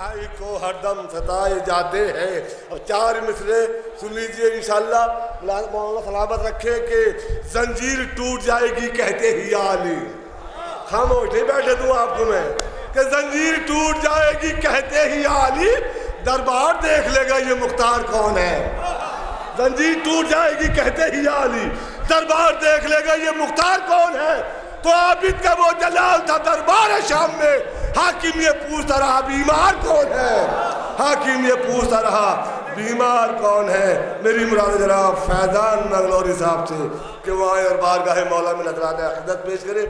تنہائی کو ہر دم ستائے جاتے ہیں. اب 4 مصرے سن لیجئے انشاءاللہ. مولانا سلامت رکھے کہ زنجیر ٹوٹ جائے گی کہتے ہی یا علی. خاموش نہیں بیٹھے دوں آپ کو میں کہ زنجیر ٹوٹ جائے گی کہتے ہی یا علی. دربار دیکھ لے گا یہ مختار کون ہے. زنجیر ٹوٹ جائے گی کہتے ہی یا علی. دربار دیکھ لے گا یہ مختار کون ہے. تو عابد کا وہ جلال تھا دربار شام میں. حاکم یہ پوچھتا رہا بیمار کون ہے. حاکم یہ پوچھتا رہا بیمار کون ہے. میری مراد جناب فیضان منگلوری صاحب سے کہ وہ آئے اور بارگاہ مولا میں نظرانہ عقیدت پیش کرے.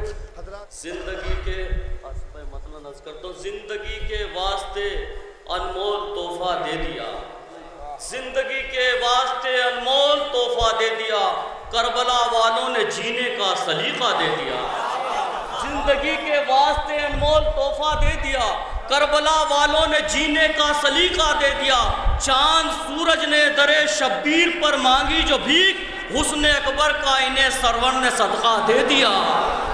زندگی کے مطلب نظر کرتا ہوں زندگی کے واسطے انمول تحفہ دے دیا. زندگی کے واسطے انمول تحفہ دے دیا. کربلا والوں نے جینے کا سلیقہ دے دیا. زندگی کے واسطے انمول تحفہ دے دیا. کربلا والوں نے جینے کا سلیقہ دے دیا. چاند سورج نے در شبیر پر مانگی جو بھیک حسن اکبر کا انہیں سرور نے صدقہ دے دیا.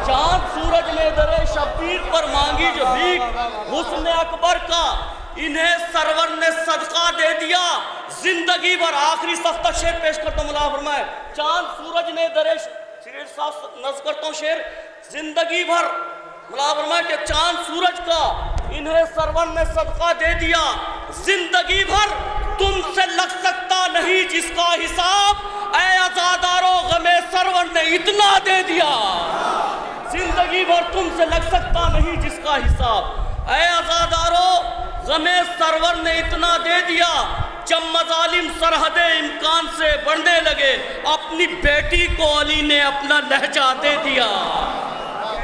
چاند سورج نے در شبیر پر مانگی جو بھیک حسن اکبر کا انہیں سرور نے صدقہ دے دیا. زندگی بھر آخری صف تک شعر پیش کرتا ہوں. ملا فرمائے چاند سورج نے در شعر صاف نظر کرتا ہوں شعر. زندگی بھر ملا فرمائے کہ چاند سورج کا انہیں سرور نے صدقہ دے دیا. زندگی بھر تم سے لگ سکتا نہیں جس کا حساب اے عزادارو غم سرور نے اتنا دے دیا. زندگی بھر تم سے لگ سکتا نہیں جس کا حساب اے عزادارو غم سرور نے اتنا دے دیا. جب مظالم سرحد امکان سے بڑھنے لگے اپنی بیٹی کو علی نے اپنا لہجہ دے دیا.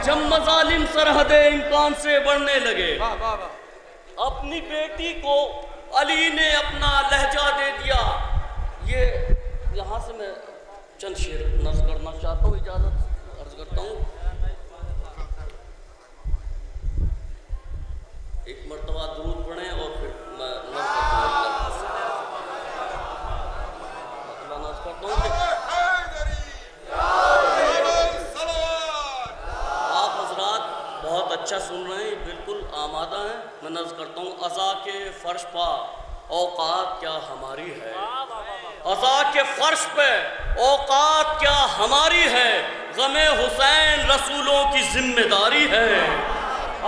جب مظالم سرحد امکان سے بڑھنے لگے اپنی بیٹی کو علی نے اپنا لہجہ دے دیا. یہ یہاں سے میں چند شعر نظر کرنا چاہتا ہوں. اجازت عرض کرتا ہوں. ایک مرتبہ درود پڑھیں اور پھر میں نظر کرتا ہوں. آپ حضرات بہت اچھا سن رہے ہیں, بالکل آمادہ ہیں. میں نظر کرتا ہوں. عزا کے فرش پا اوقات کیا ہماری ہے. عزا کے فرش پہ اوقات کیا ہماری ہے. غم حسین رسولوں کی ذمہ داری ہے.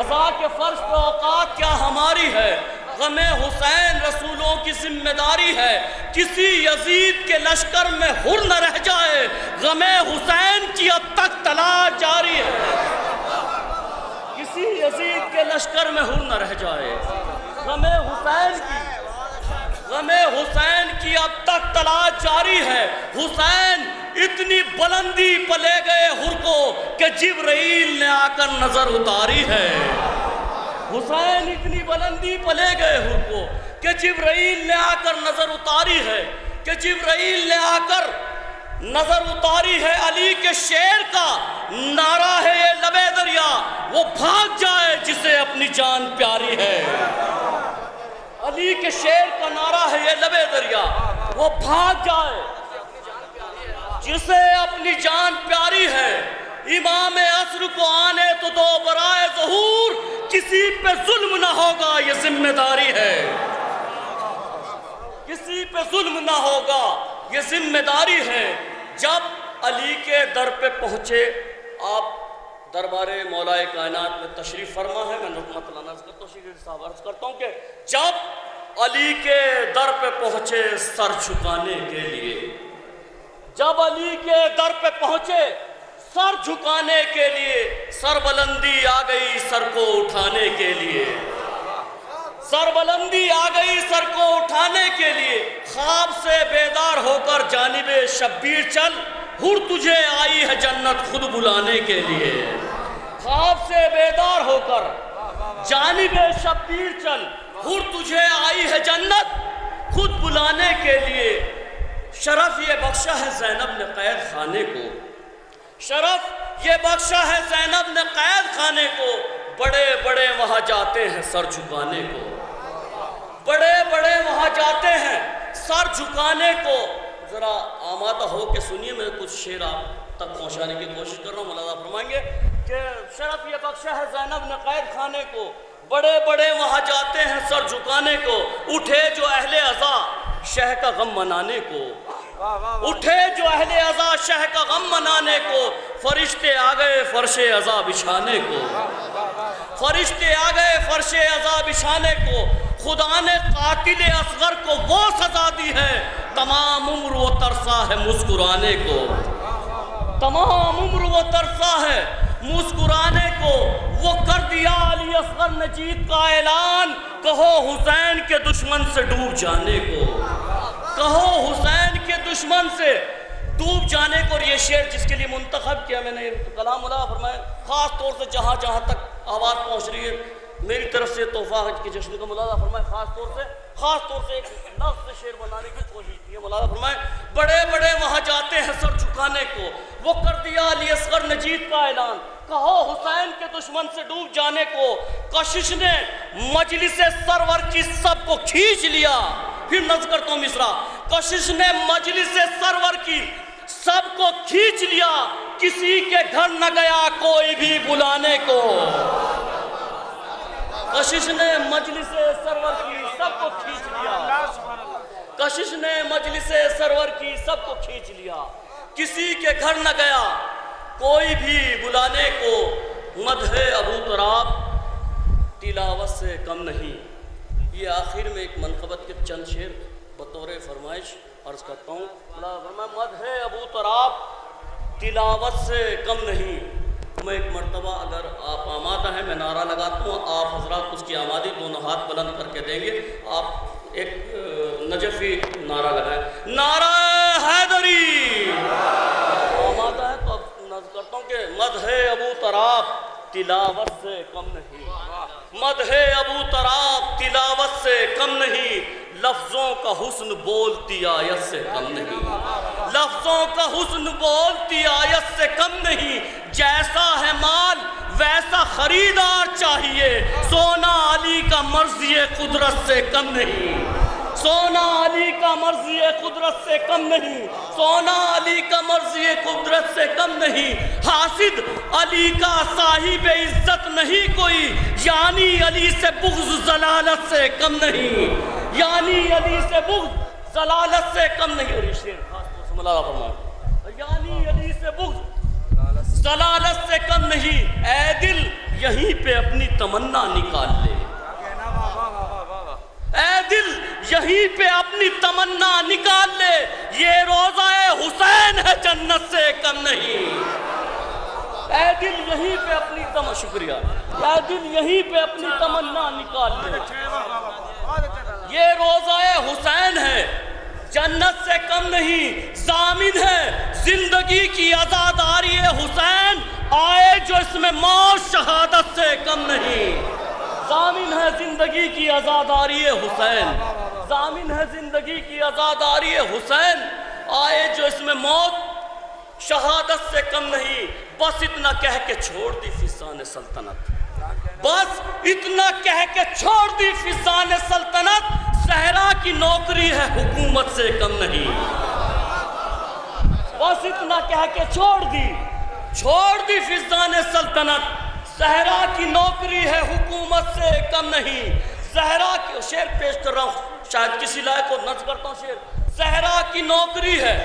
عزا کے فرش پہ اوقات کیا ہماری ہے. غم حسین رسولوں کی ذمہ داری ہے. کسی یزید کے لشکر میں ہر نہ رہ جائے غم حسین کی اب تک تلاش جاری ہے. کسی یزید کے لشکر میں ہر نہ رہ جائے غم حسین کی اب تک تلاش جاری ہے. حسین اتنی بلندی پہ لے گئے ہر کو کہ جبرائیل نے آ کر نظر اتاری ہے. حسین اتنی بلندی پہ لے گئے ہر کو کہ جبرائیل نے آ کر نظر اتاری ہے. کہ جبرائیل نے آ کر نظر اتاری ہے. علی کے شعر کا نعرہ ہے یہ لبے دریا وہ بھاگ جائے جسے اپنی جان پیاری ہے. علی کے شعر کا نعرہ ہے یہ لبے دریا وہ بھاگ جائے جسے اپنی جان پیاری ہے. امام عصر کو آنے تو دو برائے ظہور کسی پہ ظلم نہ ہوگا یہ ذمہ داری ہے. کسی پہ ظلم نہ ہوگا یہ ذمہ داری ہے. جب علی کے در پہ پہنچے آپ دربار مولا کائنات میں تشریف فرما ہے. میں مطلع نظر کرتا ہوں شیخ صاحب عرض کرتا ہوں کہ جب علی کے در پہ پہنچے سر جھکانے کے لیے. جب علی کے در پہ پہنچے سر جھکانے کے لیے سر بلندی آ گئی سر کو اٹھانے کے لیے. سر بلندی آ گئی سر کو اٹھانے کے لیے. خواب سے بیدار ہو کر جانب شبیر چل ہر تجھے آئی ہے جنت خود بلانے کے لیے. خواب سے بیدار ہو کر جانب شبیر چل ہر تجھے آئی ہے جنت خود بلانے کے لیے. شرف یہ بخشا ہے زینب نے قید خانے کو. شرف یہ بخشا ہے زینب نے قید خانے کو. بڑے بڑے وہاں جاتے ہیں سر جھکانے کو. بڑے بڑے وہاں جاتے ہیں سر جھکانے کو. ذرا آمادہ ہو کے سنیے. میں کچھ شعر آپ تک پہنچانے کی کوشش کر رہا ہوں. مولانا فرمائیں گے کہ شرف یہ بخشا ہے زینب نے قید خانے کو. بڑے بڑے وہاں جاتے ہیں سر جھکانے کو، اٹھے جو اہل عزا شہ کا غم منانے کو، اٹھے جو اہل عزا شہ کا غم منانے کو، فرشتے آ گئے فرش عزا بچھانے کو، فرشتے آ گئے فرش عزا بچھانے کو، خدا نے قاتل اصغر کو وہ سزا دی ہے، تمام عمر وہ ترسا ہے مسکرانے کو، تمام عمر وہ ترسا ہے مسکرانے کو، وہ کر دیا علی اصغر نے جیت کا اعلان، کہو حسین کے دشمن سے ڈوب جانے کو، کہو حسین کے دشمن سے ڈوب جانے کو۔ اور یہ شعر جس کے لیے منتخب کیا میں نے، کلام اللہ فرمائے خاص طور سے جہاں جہاں تک آواز پہنچ رہی ہے میری طرف سے تحفہ حج کے جشن کا، مولانا فرمائے خاص طور سے ایک لفظ شعر بنانے کی کوشش کی ہے۔ مولانا فرمائے بڑے بڑے وہاں جاتے ہیں سر جھکانے کو، وہ کر دیا علی اصغر نے جیت کا اعلان، کہو حسین کے دشمن سے ڈوب جانے کو، کشش نے مجلس سرور کی سب کو کھینچ لیا۔ پھر نظر کرتا ہوں مصرع، کشش نے مجلس سرور کی سب کو کھینچ لیا، کسی کے گھر نہ گیا کوئی بھی بلانے کو، کشش نے مجلس سرور کی سب کو کھینچ لیا، کشش نے مجلس سرور کی سب کو کھینچ لیا، کسی کے گھر نہ گیا کوئی بھی بلانے کو، مدح ابو تراب تلاوت سے کم نہیں۔ یہ آخر میں ایک منقبت کے چند شعر بطور فرمائش عرض کرتا ہوں۔ مدح ابو تراب تلاوت سے کم نہیں۔ میں ایک مرتبہ اگر آپ آمادہ ہیں میں نعرہ لگاتا ہوں، آپ حضرات اس کی آمادی دونوں ہاتھ بلند کر کے دیں گے۔ آپ ایک نجفی نعرہ لگائیں، نعرہ حیدری۔ آمادہ ہے تو اب نظر کرتا ہوں کہ مدح ابو تراب تلاوت سے کم نہیں، مدح ابو تراب تلاوت سے کم نہیں، لفظوں کا حسن بولتی آیت سے کم نہیں، لفظوں کا حسن بولتی آیت سے کم نہیں، جیسا ہے مال ویسا خریدار چاہیے، سونا علی کا مرضی قدرت سے کم نہیں، سونا علی کا مرضی قدرت سے کم نہیں، سونا علی کا مرضی قدرت سے کم نہیں، حاسد علی کا صاحب عزت نہیں کوئی، یعنی علی سے بغض ضلالت سے کم نہیں، یعنی علی سے بغض ضلالت سے کم نہیں۔ اور یہ شعر خاص طور سے مولانا فرمائے، یعنی علی سے بغض ضلالت سے کم نہیں، اے دل یہیں پہ اپنی تمنا نکال لے، اے دل یہیں پہ اپنی تمنا نکال لے، یہ روضہ حسین ہے جنت سے کم نہیں، اے دل یہیں پہ اپنی تمنا، شکریہ، اے دل یہیں پہ اپنی تمنا نکال لے، یہ روضہ حسین ہے جنت سے کم نہیں، ضامن ہے زندگی کی عزاداری حسین، آئے جو اس میں موت شہادت سے کم نہیں، ضامن ہے زندگی کی عزاداری حسین، ضامن ہے زندگی کی عزاداری حسین، آئے جو اس میں موت شہادت سے کم نہیں، بس اتنا کہہ کے چھوڑ دی فضان سلطنت، بس اتنا کہہ کے چھوڑ دی فضان سلطنت، صحرا کی نوکری ہے حکومت سے کم نہیں، بس اتنا کہہ کے چھوڑ دی فضان سلطنت، صحرا کی نوکری ہے حکومت سے کم نہیں، صحرا کی شعر پیش کر رہا ہوں شاید کسی لائق کو نظر کرتا ہوں شعر، صحرا کی نوکری ہے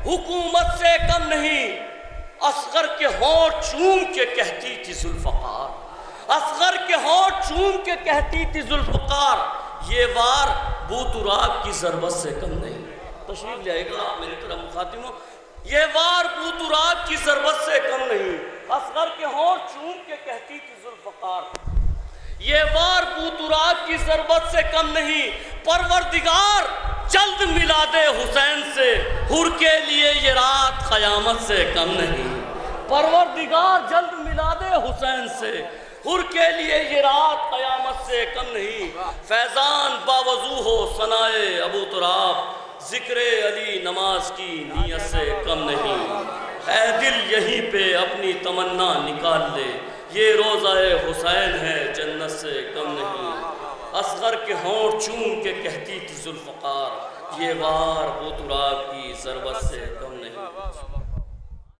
حکومت سے کم نہیں، اصغر کے ہونٹ چوم کے کہتی تھی ذوالفقار، اصغر کے ہونٹ چوم کے کہتی تھی ذوالفقار، یہ وار بو تراب کی ضربت سے کم نہیں۔ تشریف لے آئے گا میری طرح مخاطب ہوں، یہ وار بو تراب کی ضربت سے کم نہیں، اصغر کے ہونٹ چوم کے کہتی تھی ذوالفقار، یہ وار بو تراب کی ضربت سے کم نہیں، پروردگار جلد ملا دے حسین سے، حر کے لیے یہ رات قیامت سے کم نہیں، پروردگار جلد ملا دے حسین سے، حر کے لیے یہ رات قیامت سے کم نہیں، فیضان باوضو ہو ثنائے ابو تراب، ذکر علی نماز کی نیت سے کم نہیں، اے دل یہیں پہ اپنی تمنا نکال لے، یہ روضہ حسین ہے جنت سے کم نہیں، اصغر کے ہونٹ چوم کے کہتی تھی ذوالفقار، یہ وار بو تراب کی ضربت سے کم نہیں۔